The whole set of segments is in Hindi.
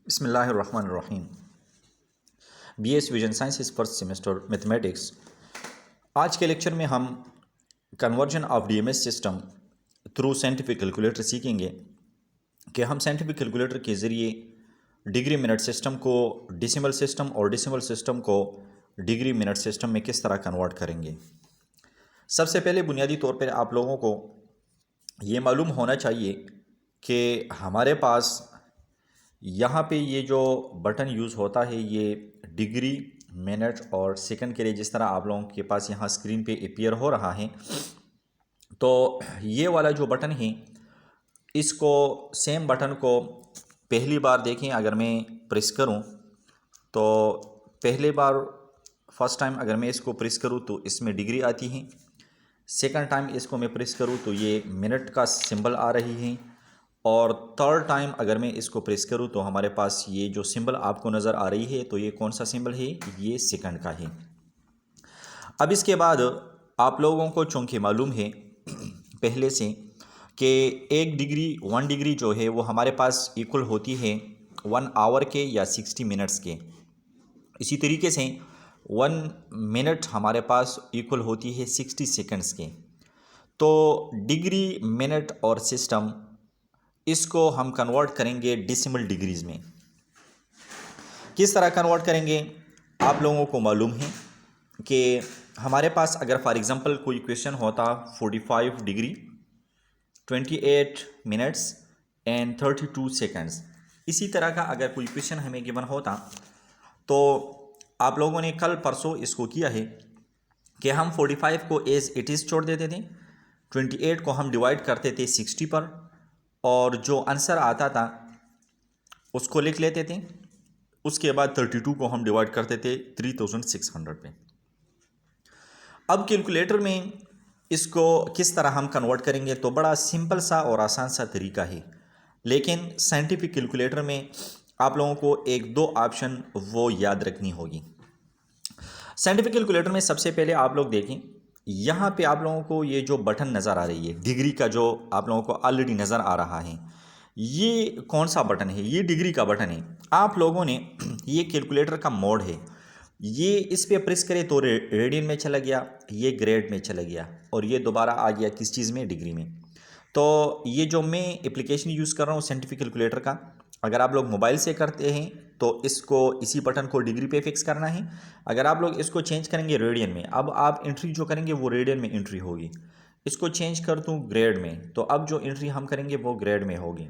बिस्मिल्लाहिर्रहमानिर्रहीम। BS vision sciences first semester mathematics. आज के लेक्चर में हम conversion of DMS system through scientific calculator सीखेंगे कि हम साइंटिफिक कैलकुलेटर के ज़रिए डिग्री मिनट सिस्टम को डेसिमल सिस्टम और डेसिमल सिस्टम को डिग्री मिनट सिस्टम में किस तरह कन्वर्ट करेंगे। सबसे पहले बुनियादी तौर पर आप लोगों को ये मालूम होना चाहिए कि हमारे पास यहाँ पे ये जो बटन यूज़ होता है ये डिग्री मिनट और सेकंड के लिए जिस तरह आप लोगों के पास यहाँ स्क्रीन पे अपीयर हो रहा है, तो ये वाला जो बटन है इसको सेम बटन को पहली बार देखें अगर मैं प्रेस करूँ तो पहले बार फर्स्ट टाइम अगर मैं इसको प्रेस करूँ तो इसमें डिग्री आती है। सेकंड टाइम इसको मैं प्रेस करूँ तो ये मिनट का सिंबल आ रही है और थर्ड टाइम अगर मैं इसको प्रेस करूँ तो हमारे पास ये जो सिंबल आपको नज़र आ रही है तो ये कौन सा सिंबल है, ये सेकंड का है। अब इसके बाद आप लोगों को चूँकि मालूम है पहले से कि वन डिग्री जो है वो हमारे पास इक्वल होती है 1 आवर के या 60 मिनट्स के। इसी तरीके से 1 मिनट हमारे पास इक्वल होती है 60 सेकंड्स के। तो डिग्री मिनट और सिस्टम इसको हम कन्वर्ट करेंगे डेसिमल डिग्रीज़ में। किस तरह कन्वर्ट करेंगे आप लोगों को मालूम है कि हमारे पास अगर फॉर एग्ज़ाम्पल कोई क्वेश्चन होता 45 डिग्री 28 मिनट्स एंड 32 सेकंड्स, इसी तरह का अगर कोई क्वेश्चन हमें गिवन होता तो आप लोगों ने कल परसों इसको किया है कि हम 45 को एज इट इज़ छोड़ देते थे, 28 को हम डिवाइड करते थे 60 पर और जो आंसर आता था उसको लिख लेते थे। उसके बाद 32 को हम डिवाइड करते थे 3600 पे। अब कैलकुलेटर में इसको किस तरह हम कन्वर्ट करेंगे तो बड़ा सिंपल सा और आसान सा तरीका है, लेकिन साइंटिफिक कैलकुलेटर में आप लोगों को एक दो ऑप्शन वो याद रखनी होगी। साइंटिफिक कैलकुलेटर में सबसे पहले आप लोग देखें, यहाँ पे आप लोगों को ये जो बटन नज़र आ रही है डिग्री का, जो आप लोगों को ऑलरेडी नज़र आ रहा है, ये कौन सा बटन है, ये डिग्री का बटन है। आप लोगों ने ये कैलकुलेटर का मोड है, ये इस पे प्रेस करें तो रेडियन में चला गया, ये ग्रेड में चला गया और ये दोबारा आ गया किस चीज़ में, डिग्री में। तो ये जो मैं एप्लीकेशन यूज़ कर रहा हूँ साइंटिफिक कैलकुलेटर का, अगर आप लोग मोबाइल से करते हैं तो इसको इसी बटन को डिग्री पे फिक्स करना है। अगर आप लोग इसको चेंज करेंगे रेडियन में, अब आप एंट्री जो करेंगे वो रेडियन में एंट्री होगी। इसको चेंज कर दूँ ग्रेड में तो अब जो एंट्री हम करेंगे वो ग्रेड में होगी।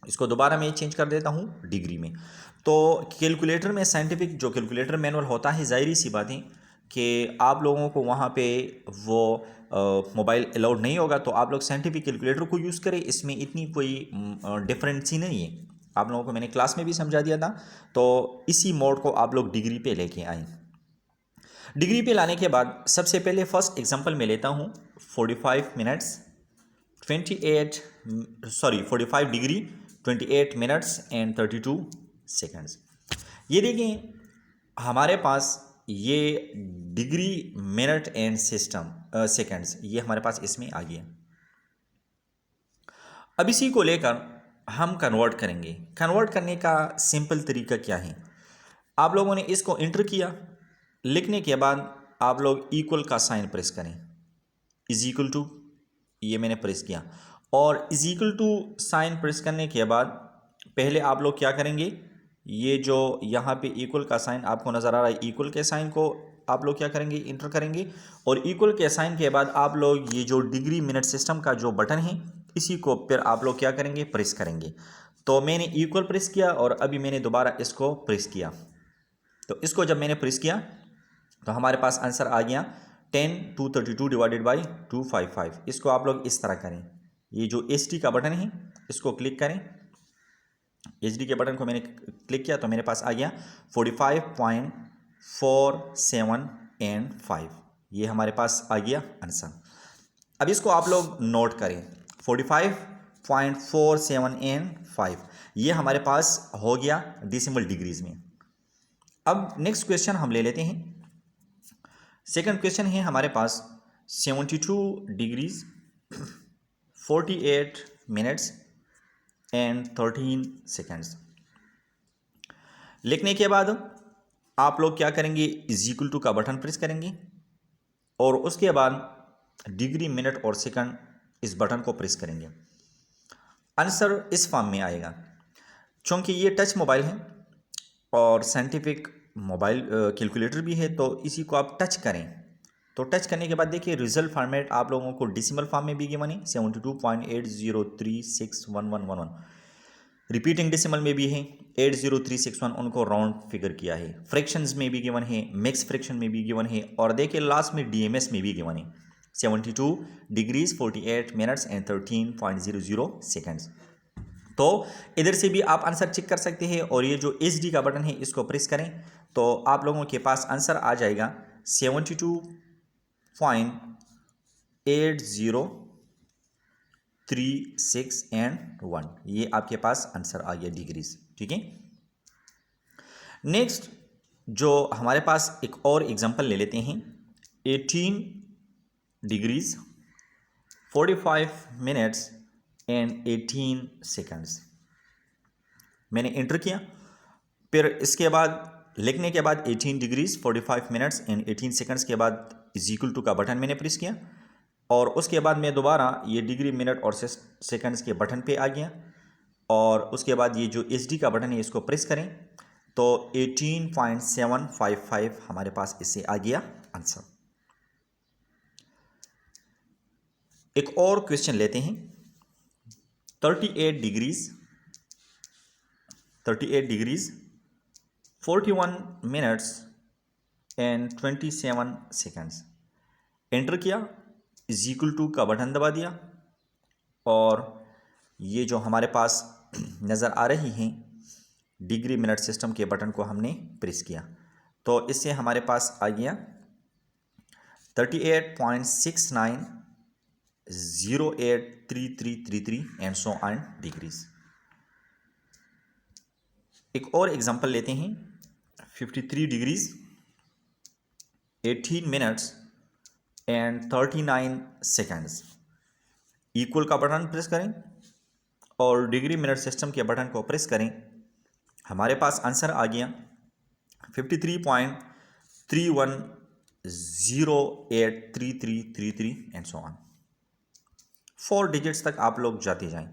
इसको दोबारा मैं चेंज कर देता हूँ डिग्री में। तो कैलकुलेटर में साइंटिफिक जो कैलकुलेटर मैनुअल होता है, ज़ाहिर सी बात है कि आप लोगों को वहाँ पे वो मोबाइल अलाउड नहीं होगा, तो आप लोग साइंटिफिक कैलकुलेटर को यूज़ करें। इसमें इतनी कोई डिफरेंस ही नहीं है, आप लोगों को मैंने क्लास में भी समझा दिया था। तो इसी मोड को आप लोग डिग्री पे लेके आए। डिग्री पे लाने के बाद सबसे पहले फर्स्ट एग्जांपल मैं लेता हूँ 45 minutes 45 degree 28 minutes and 32 seconds. ये देखें हमारे पास ये degree minute and system seconds ये हमारे पास इसमें आ गया। अब इसी को लेकर हम कन्वर्ट करेंगे। कन्वर्ट करने का सिंपल तरीका क्या है, आप लोगों ने इसको इंटर किया, लिखने के बाद आप लोग इक्वल का साइन प्रेस करें, इज इक्वल टू, ये मैंने प्रेस किया और is equal to sign press करने के बाद पहले आप लोग क्या करेंगे, ये जो यहाँ पे इक्वल का साइन आपको नज़र आ रहा है, इक्वल के साइन को आप लोग क्या करेंगे, इंटर करेंगे और इक्वल के साइन के बाद आप लोग ये जो डिग्री मिनट सिस्टम का जो बटन है इसी को फिर आप लोग क्या करेंगे, प्रेस करेंगे। तो मैंने इक्वल प्रेस किया और अभी मैंने दोबारा इसको प्रेस किया। तो इसको जब मैंने प्रेस किया तो हमारे पास आंसर आ गया 10/232 डिवाइडेड बाई 255। इसको आप लोग इस तरह करें, ये जो एच का बटन है इसको क्लिक करें, एच के बटन को मैंने क्लिक किया तो मेरे पास आ गया 45.47 एंड 5, ये हमारे पास आ गया आंसर। अब इसको आप लोग नोट करें 45.47 एंड 5, ये हमारे पास हो गया डेसिमल डिग्रीज में। अब नेक्स्ट क्वेश्चन हम ले लेते हैं। सेकंड क्वेश्चन है हमारे पास 72 डिग्रीज 48 मिनट्स एंड 13 सेकंड्स। लिखने के बाद आप लोग क्या करेंगे, इज इक्वल टू का बटन प्रेस करेंगे और उसके बाद डिग्री, मिनट और सेकंड इस बटन को प्रेस करेंगे। आंसर इस फॉर्म में आएगा। चूँकि ये टच मोबाइल है और साइंटिफिक मोबाइल कैलकुलेटर भी है, तो इसी को आप टच करें। तो टच करने के बाद देखिए रिजल्ट फॉर्मेट आप लोगों को डेसिमल फॉर्म में भी गिवन है 72.8036111। रिपीटिंग डेसिमल में भी है 80361, उनको राउंड फिगर किया है। फ्रैक्शंस में भी गिवन है, मिक्स फ्रैक्शन में भी गिवन है और देखिए लास्ट में डीएमएस में भी गिवन है 72 डिग्रीज 48 मिनट्स एंड 13.00 सेकेंड्स। तो इधर से भी आप आंसर चेक कर सकते हैं और ये जो HD का बटन है इसको प्रेस करें तो आप लोगों के पास आंसर आ जाएगा 72.8036 एंड 1। ये आपके पास आंसर आ गया डिग्रीज। ठीक है, नेक्स्ट जो हमारे पास एक और एग्जांपल ले लेते हैं 18 डिग्रीज 45 मिनट्स एंड 18 सेकंड्स। मैंने इंटर किया, फिर इसके बाद लिखने के बाद 18 डिग्रीज 45 मिनट्स एंड 18 सेकंड्स के बाद इज इक्वल टू का बटन मैंने प्रेस किया और उसके बाद मैं दोबारा ये डिग्री, मिनट और सेकंड्स के बटन पे आ गया और उसके बाद ये जो SD का बटन है इसको प्रेस करें तो 18.755 हमारे पास इससे आ गया आंसर। एक और क्वेश्चन लेते हैं 38 degrees 41 minutes and 27 seconds. Enter किया, इज इक्वल टू का बटन दबा दिया और ये जो हमारे पास नज़र आ रही हैं डिग्री, मिनट सिस्टम के बटन को हमने प्रेस किया तो इससे हमारे पास आ गया 38.69083333 एंड सो ऑन डिग्रीज। एक और एग्जांपल लेते हैं 53 degrees 18 minutes and 39 seconds. Equal का बटन प्रेस करें और डिग्री, मिनट सिस्टम के बटन को प्रेस करें, हमारे पास आंसर आ गया 53.31083333 एंड सो ऑन। 4 डिजिट्स तक आप लोग जाते जाएं,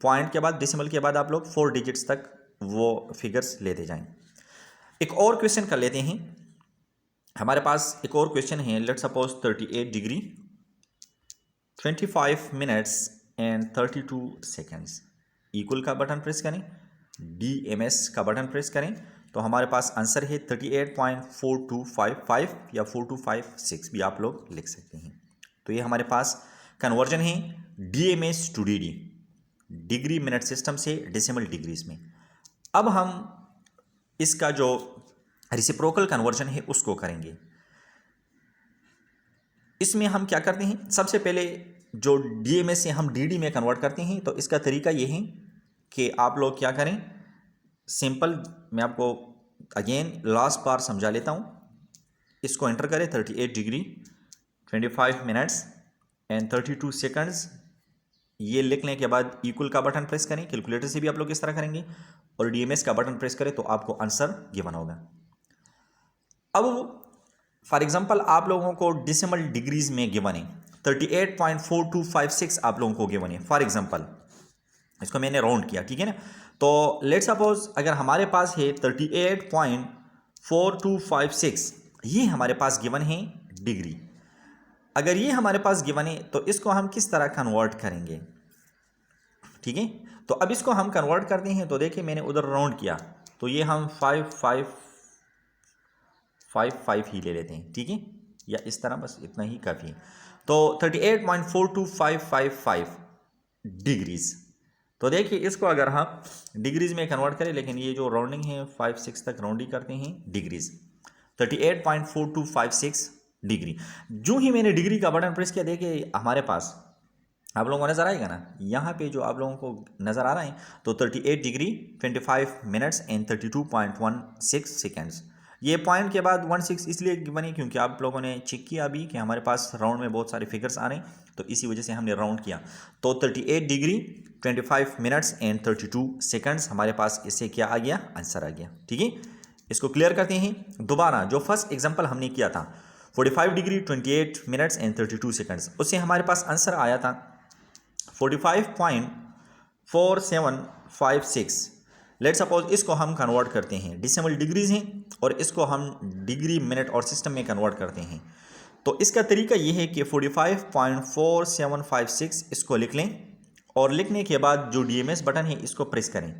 पॉइंट के बाद डेसिमल के बाद आप लोग 4 डिजिट्स तक वो फिगर्स लेते जाएं। एक और क्वेश्चन कर लेते हैं, हमारे पास एक और क्वेश्चन है let's suppose 38 degree 25 minutes and 32 seconds. Equal का बटन प्रेस करें, DMS का बटन प्रेस करें तो हमारे पास आंसर है 38.4255 या 4256 भी आप लोग लिख सकते हैं। तो ये हमारे पास कन्वर्जन है DMS to DD, degree, minute system से डेसिमल डिग्रीज में। अब हम इसका जो रेसिप्रोकल कन्वर्जन है उसको करेंगे। इसमें हम क्या करते हैं, सबसे पहले जो DMS से हम DD में कन्वर्ट करते हैं तो इसका तरीका ये है कि आप लोग क्या करें, सिंपल मैं आपको अगेन लास्ट बार समझा लेता हूँ। इसको एंटर करें 38 डिग्री 25 मिनट्स एंड 32 सेकंड्स। ये लिखने के बाद इक्वल का बटन प्रेस करें, कैलकुलेटर से भी आप लोग इस तरह करेंगे और DMS का बटन प्रेस करें तो आपको आंसर गिवन होगा। अब फॉर एग्जांपल आप लोगों को डेसिमल डिग्रीज में गिवन है 38.4256 आप लोगों को गिवन है। फॉर एग्जांपल इसको मैंने राउंड किया, ठीक है ना। तो लेट्स सपोज अगर हमारे पास है 38.4256, ये हमारे पास गिवन है डिग्री। अगर ये हमारे पास गिवन है तो इसको हम किस तरह कन्वर्ट करेंगे, ठीक है। तो अब इसको हम कन्वर्ट करते हैं तो देखिए मैंने उधर राउंड किया तो ये हम 5555 ही ले लेते हैं, ठीक है, या इस तरह, बस इतना ही काफ़ी है। तो 38.42555 डिग्रीज। तो देखिए इसको अगर हम डिग्रीज में कन्वर्ट करें, लेकिन ये जो राउंडिंग है 5-6 तक राउंड ही करते हैं डिग्रीज। 38.4256 डिग्री। जो ही मैंने डिग्री का बटन प्रेस किया देखिए हमारे पास आप लोगों को नज़र आएगा ना, यहाँ पे जो आप लोगों को नज़र आ रहा है तो 38 डिग्री 25 मिनट्स एंड 32.16 सेकेंड्स। ये पॉइंट के बाद 16 इसलिए बनी क्योंकि आप लोगों ने चेक किया अभी कि हमारे पास राउंड में बहुत सारे फिगर्स आ रहे हैं, तो इसी वजह से हमने राउंड किया। तो 38 डिग्री 25 मिनट्स एंड 32 सेकंड्स हमारे पास इससे क्या आ गया, आंसर आ गया। ठीक है, इसको क्लियर करते हैं। दोबारा जो फर्स्ट एग्जाम्पल हमने किया था 45 डिग्री 28 मिनट्स एंड 32 सेकंड्स, उससे हमारे पास आंसर आया था 45.4756। लेट सपोज इसको हम कन्वर्ट करते हैं, डेसिमल डिग्रीज हैं और इसको हम डिग्री मिनट और सिस्टम में कन्वर्ट करते हैं। तो इसका तरीका ये है कि 45.4756 इसको लिख लें और लिखने के बाद जो DMS बटन है इसको प्रेस करें।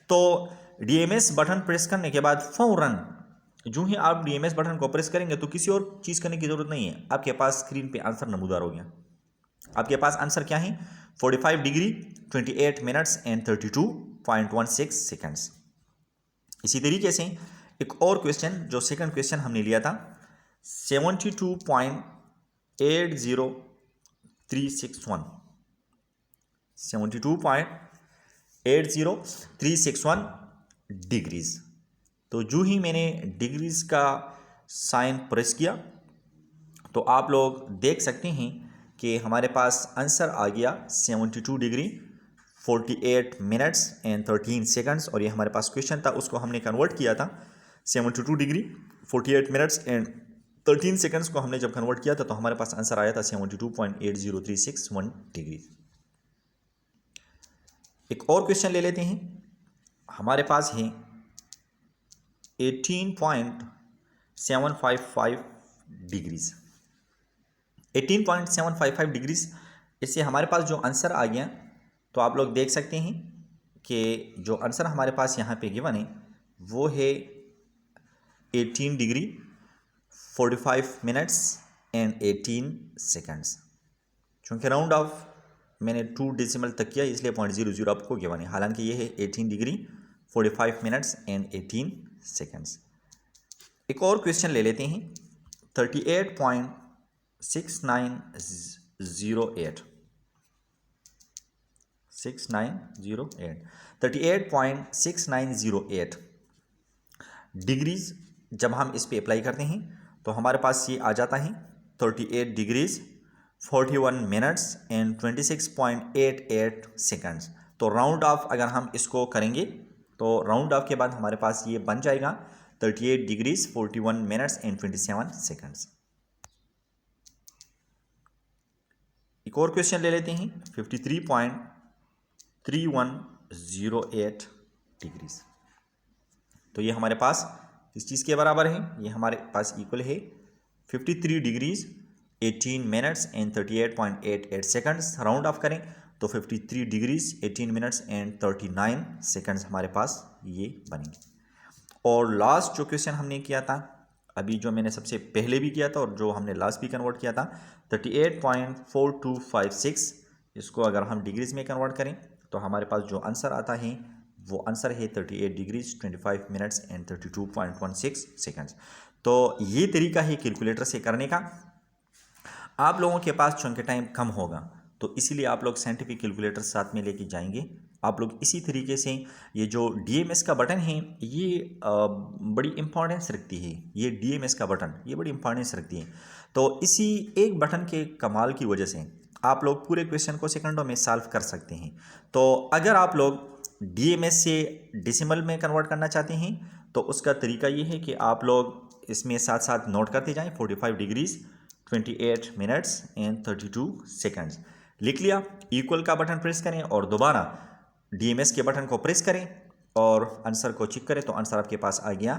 तो DMS बटन प्रेस करने के बाद फौरन जो ही आप DMS बटन को प्रेस करेंगे तो किसी और चीज़ करने की ज़रूरत नहीं है, आपके पास स्क्रीन पे आंसर नमूदार हो गया। आपके पास आंसर क्या है, 45 डिग्री 28 मिनट्स एंड 32.16 सेकंड्स। इसी तरीके से एक और क्वेश्चन, जो सेकंड क्वेश्चन हमने लिया था 72.80361 72.80361 डिग्रीज। तो जो ही मैंने डिग्रीज का साइन प्रेस किया तो आप लोग देख सकते हैं कि हमारे पास आंसर आ गया 72 डिग्री 48 मिनट्स एंड 13 सेकंड्स। और ये हमारे पास क्वेश्चन था, उसको हमने कन्वर्ट किया था 72 डिग्री 48 मिनट्स एंड 13 सेकंड्स को हमने जब कन्वर्ट किया था तो हमारे पास आंसर आया था 72.80361 डिग्री। एक और क्वेश्चन ले लेते हैं, हमारे पास है 18.755 डिग्रीज। 18.755 डिग्रीज, इससे हमारे पास जो आंसर आ गया तो आप लोग देख सकते हैं कि जो आंसर हमारे पास यहाँ पे गिवन है वो है 18 डिग्री 45 मिनट्स एंड 18 सेकंड्स। चूँकि राउंड ऑफ मैंने 2 डेसिमल तक किया इसलिए 0.00 आपको गिवन है, हालांकि ये है 18 डिग्री 45 मिनट्स एंड 18 सेकंड्स। एक और क्वेश्चन ले लेते हैं 38.6908 38.6908 डिग्रीज। जब हम इस पे अप्लाई करते हैं तो हमारे पास ये आ जाता है 38 डिग्रीज 41 मिनट्स एंड 26.88 सेकंड्स। तो राउंड ऑफ अगर हम इसको करेंगे तो राउंड ऑफ के बाद हमारे पास ये बन जाएगा 38 डिग्रीज 41 मिनट्स एंड 27 सेकंड्स। एक और क्वेश्चन ले लेते हैं 53.3108 डिग्रीज। तो ये हमारे पास किस चीज़ के बराबर है, ये हमारे पास इक्वल है 53 degrees 18 minutes and 38.88 seconds. Round of करें तो 53 डिग्रीज 18 मिनट्स एंड 39 सेकंड्स हमारे पास ये बनेंगे। और लास्ट जो क्वेश्चन हमने किया था, अभी जो मैंने सबसे पहले भी किया था और जो हमने लास्ट भी कन्वर्ट किया था 38.4256, इसको अगर हम डिग्रीज में कन्वर्ट करें तो हमारे पास जो आंसर आता है वो आंसर है 38 डिग्रीज 25 मिनट्स एंड 32.16 सेकंड्स। तो ये तरीका है कैलकुलेटर से करने का। आप लोगों के पास चूँकि टाइम कम होगा तो इसीलिए आप लोग साइंटिफिक कैलकुलेटर साथ में लेके जाएंगे। आप लोग इसी तरीके से ये जो DMS का बटन है ये बड़ी इंपॉर्टेंस रखती है, ये DMS का बटन ये बड़ी इंपॉर्टेंस रखती है। तो इसी एक बटन के कमाल की वजह से आप लोग पूरे क्वेश्चन को सेकंडों में सॉल्व कर सकते हैं। तो अगर आप लोग DMS से डेसिमल में कन्वर्ट करना चाहते हैं तो उसका तरीका ये है कि आप लोग इसमें साथ साथ नोट करते जाएं 45 डिग्रीज 28 मिनट्स एंड 32 सेकंड्स। लिख लिया, इक्वल का बटन प्रेस करें और दोबारा DMS के बटन को प्रेस करें और आंसर को चेक करें तो आंसर आपके पास आ गया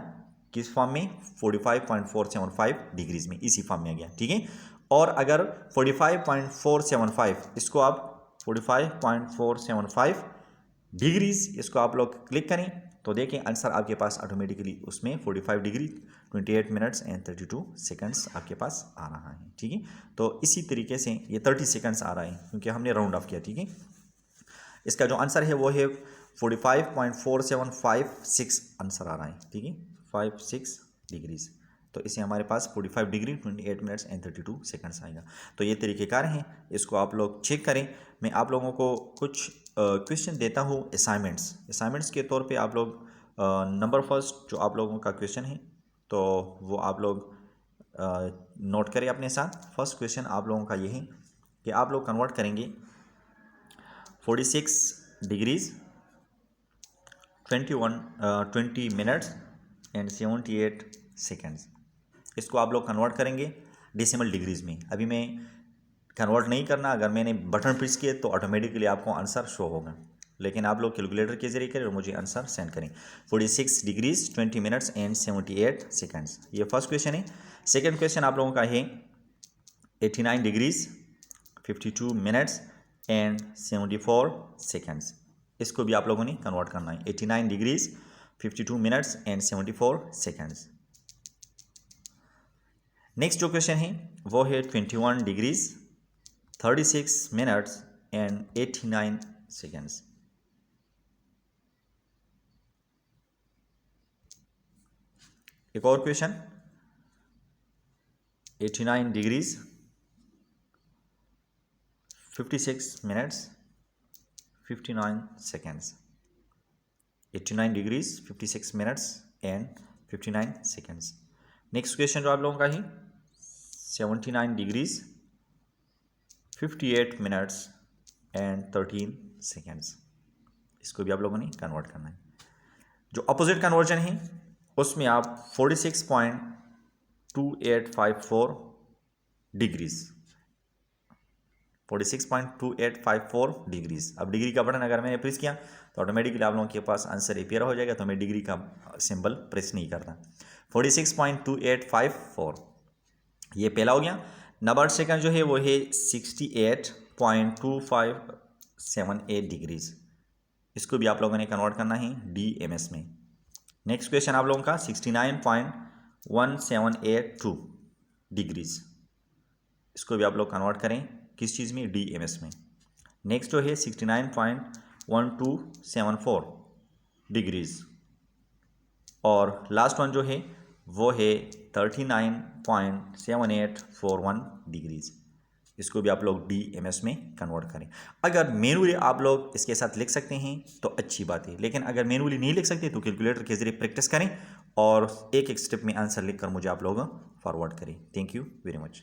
किस फॉर्म में, 45.475 डिग्रीज में, इसी फॉर्म में आ गया। ठीक है, और अगर 45.475 इसको आप 45.475 डिग्रीज इसको आप लोग क्लिक करें तो देखें आंसर आपके पास ऑटोमेटिकली उसमें 45 डिग्री 28 मिनट्स एंड 32 सेकंड्स आपके पास आ रहा है। ठीक है, तो इसी तरीके से ये 30 सेकंड्स आ रहा है क्योंकि हमने राउंड ऑफ किया। ठीक है, इसका जो आंसर है वो है 45.4756 आंसर आ रहा है। ठीक है, 56 डिग्रीज, तो इसे हमारे पास 45 डिग्री 28 मिनट्स एंड 32 सेकंड्स आएगा। तो ये तरीक़ेकार हैं, इसको आप लोग चेक करें। मैं आप लोगों को कुछ क्वेश्चन देता हूँ असाइनमेंट्स के तौर पे। आप लोग नंबर फर्स्ट जो आप लोगों का क्वेश्चन है तो वो आप लोग नोट करें अपने साथ। फर्स्ट क्वेश्चन आप लोगों का यही कि आप लोग कन्वर्ट करेंगे 46 डिग्रीज 20 मिनट्स एंड 78 सेकेंड्स। इसको आप लोग कन्वर्ट करेंगे डेसिमल डिग्रीज में। अभी मैं कन्वर्ट नहीं करना, अगर मैंने बटन प्रेस किए तो ऑटोमेटिकली आपको आंसर शो होगा, लेकिन आप लोग कैलकुलेटर के जरिए करें और मुझे आंसर सेंड करें। 46 डिग्रीज 20 मिनट्स एंड 78 सेकेंड्स, ये फर्स्ट क्वेश्चन है। सेकेंड क्वेश्चन आप लोगों का है 89 डिग्रीज 52 मिनट्स एंड 74 सेकेंड्स। इसको भी आप लोगों ने कन्वर्ट करना है। 89 degrees 52 minutes and 74 seconds. Next जो क्वेश्चन है वो है 21 डिग्रीज 36 मिनट्स एंड 89 सेकेंड्स। एक और question 89 degrees 56 minutes 59 seconds. 89 degrees 56 minutes and 59 seconds. Next question जो आप लोगों का ही 79 डिग्रीज 58 मिनट्स एंड 13 सेकेंड्स। इसको भी आप लोगों ने कन्वर्ट करना है। जो अपोजिट कन्वर्जन है उसमें आप 46.2854 डिग्रीज 46.2854 डिग्रीज। अब डिग्री का बटन अगर मैंने प्रेस किया तो ऑटोमेटिकली आप लोगों के पास आंसर अपीयर हो जाएगा, तो मैं डिग्री का सिंबल प्रेस नहीं करता। 46.2854 ये पहला हो गया। नंबर सेकंड जो है वो है 68.2578 डिग्रीज। इसको भी आप लोगों ने कन्वर्ट करना है DMS में। नेक्स्ट क्वेश्चन आप लोगों का 69.1782 डिग्रीज। इसको भी आप लोग कन्वर्ट करें किस चीज़ में, DMS में। नेक्स्ट जो है 69.1274 डिग्रीज। और लास्ट वन जो है वो है 39.7841 डिग्रीज। इसको भी आप लोग DMS में कन्वर्ट करें। अगर मैनुअली आप लोग इसके साथ लिख सकते हैं तो अच्छी बात है, लेकिन अगर मैनुअली नहीं लिख सकते तो कैलकुलेटर के जरिए प्रैक्टिस करें और एक एक स्टेप में आंसर लिखकर मुझे आप लोग फॉरवर्ड करें। Thank you very much.